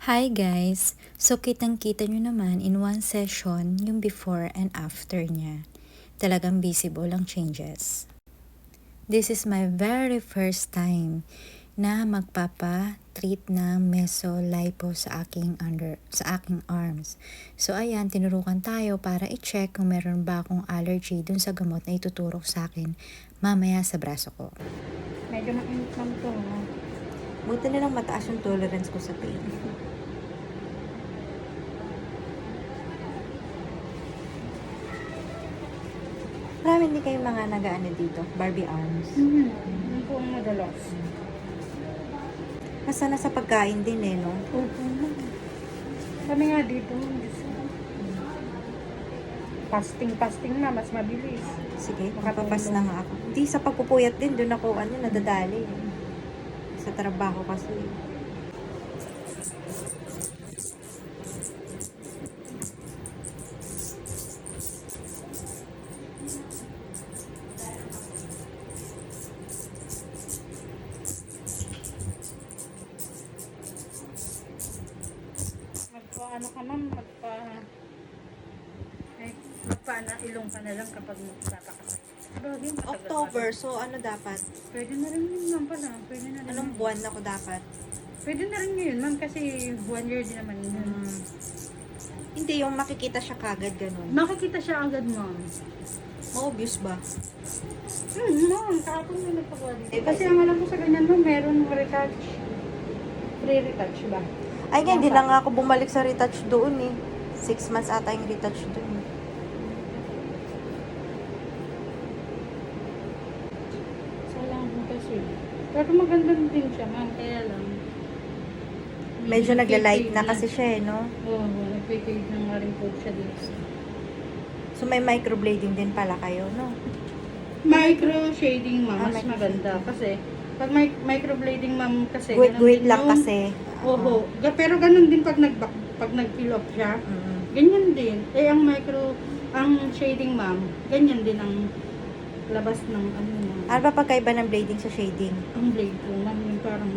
Hi guys! So kitang-kita nyo naman in one session yung before and after niya. Talagang visible ang changes. This is my very first time na magpapa-treat ng meso-lipo sa aking arms. So ayan, tinurukan tayo para i-check kung meron ba akong allergy dun sa gamot na ituturok sa akin mamaya sa braso ko. Medyo mainit lang ito. Buti na lang mataas yung tolerance ko sa pain. Marami hindi kayo mga nag-ano dito, Barbie arms. Yun po ang madalas. Basta nasa pagkain din eh, no? Opo. Kami nga dito, fasting na, mas mabilis. Sige, makapapas na nga ako. Hindi sa pagpupuyat din, doon ako nadadali. Sa trabaho kasi. Ano ka ma'am, magpaana ilong ka na lang kapag magkakasakit. October, so ano dapat? Pwede na rin yun ma'am pala. Pwede na rin. Anong buwan ako dapat? Pwede na rin yun ma'am kasi 1 year din naman yun. Hindi, yung makikita siya kagad ganun. Makikita siya agad ma'am. Ma-obvious ba? Ma'am, kahapon na nagpagawa dito. Kasi ang alam ko sa ganyan ma'am, meron retouch. Free retouch ba? Ay nga, hindi na nga ako bumalik sa retouch doon eh. 6 months ata yung retouch doon. Sayang kasi. Pero maganda din siya ma'am, kaya lang. Medyo nagla-light na kasi siya eh, no? Oo, nagpipig na nga rin po siya dito. So may microblading din pala kayo, no? Micro shading ma'am, mas micro maganda. Kasi, pag microblading ma'am kasi, Guhit-guhit ganun din lang yung- kasi. Oo, pero ganun din pag nag-peel off siya. Ganyan din. Eh, ang shading ma'am, ganyan din ang labas ng ano niya. Ano ba pagkaiba ng blading sa shading? Ang blade po, ma'am, yung parang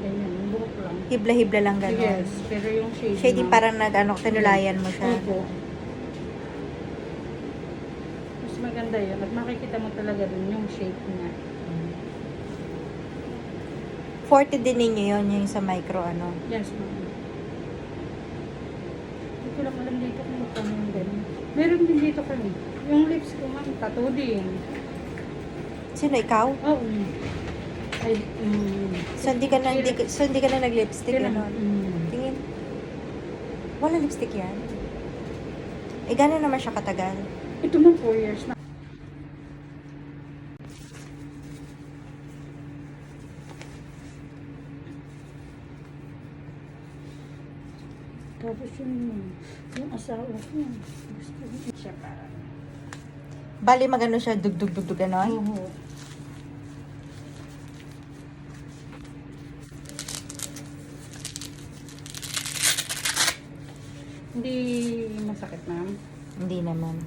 ganyan, yung buhok lang. Hibla-hibla lang gano'n. Yes, pero yung shading, Shading ma'am, parang tinulayan mo siya. opo. Mas maganda yun. At makikita mo talaga dun yung shape niya. 40 din ninyo yun, yung sa micro ano. Yes, ma'am. Hindi ko lang alam dito kung magkano yung ganun. Meron din dito kami. Yung lips ko, ma'am, tattoo din. Sino, ikaw? Oo. Ay, So hindi ka na nag-lipstick, kailan? gano'n? Tingin. Wala lipstick yan. Eh, gano'n naman siya katagal? Ito ma'am, 4 years na. Tapos yung asawa ko, gusto niya siya para. Bali, magano siya, dug-dug-dug, gano'n? Oo. Hindi masakit, ma'am. Hindi naman.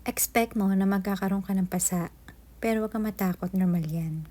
Expect mo na magkakaroon ka ng pasa, pero huwag ka matakot, normal yan.